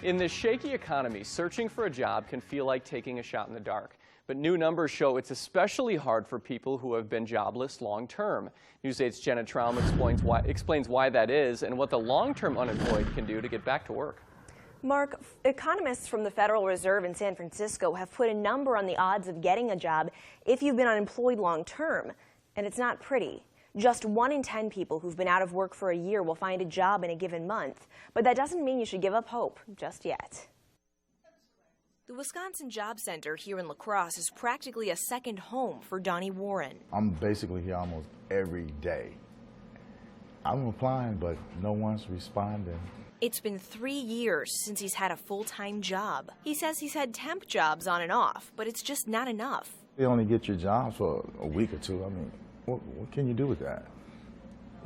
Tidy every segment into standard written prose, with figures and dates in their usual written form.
In this shaky economy, searching for a job can feel like taking a shot in the dark. But new numbers show it's especially hard for people who have been jobless long term. News 8's Jenna Traum explains why that is and what the long-term unemployed can do to get back to work. Mark, economists from the Federal Reserve in San Francisco have put a number on the odds of getting a job if you've been unemployed long term. And it's not pretty. Just 1 in 10 people who've been out of work for a year will find a job in a given month. But that doesn't mean you should give up hope just yet. The Wisconsin Job Center here in La Crosse is practically a second home for Donnie Warren. I'm basically here almost every day. I'm applying, but no one's responding. It's been 3 years since he's had a full-time job. He says he's had temp jobs on and off, but it's just not enough. They only get your job for a week or two. I mean, what can you do with that?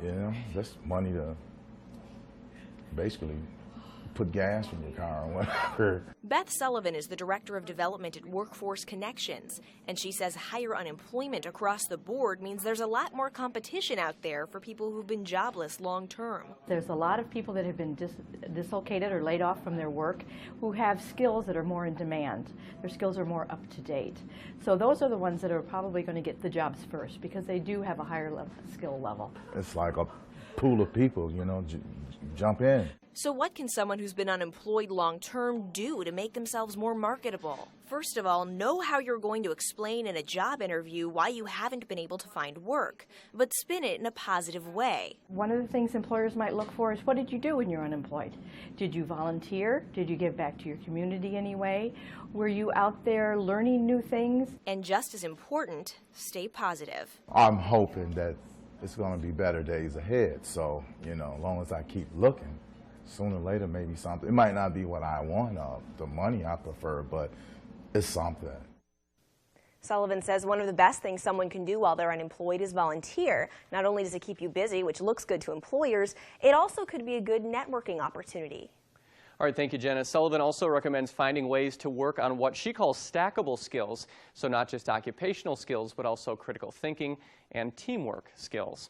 You know, that's money to basically put gas in your car or whatever. Beth Sullivan is the director of development at Workforce Connections, and she says higher unemployment across the board means there's a lot more competition out there for people who've been jobless long term. There's a lot of people that have been dislocated or laid off from their work who have skills that are more in demand. Their skills are more up to date. So those are the ones that are probably going to get the jobs first because they do have a higher skill level. It's like a pool of people, you know, jump in. So what can someone who's been unemployed long-term do to make themselves more marketable? First of all, know how you're going to explain in a job interview why you haven't been able to find work, but spin it in a positive way. One of the things employers might look for is, what did you do when you're unemployed? Did you volunteer? Did you give back to your community anyway? Were you out there learning new things? And just as important, stay positive. I'm hoping that it's going to be better days ahead, so, you know, as long as I keep looking, sooner or later, maybe something. It might not be what I want, the money I prefer, but it's something. Sullivan says one of the best things someone can do while they're unemployed is volunteer. Not only does it keep you busy, which looks good to employers, it also could be a good networking opportunity. All right, thank you, Jenna. Sullivan also recommends finding ways to work on what she calls stackable skills, so not just occupational skills, but also critical thinking and teamwork skills.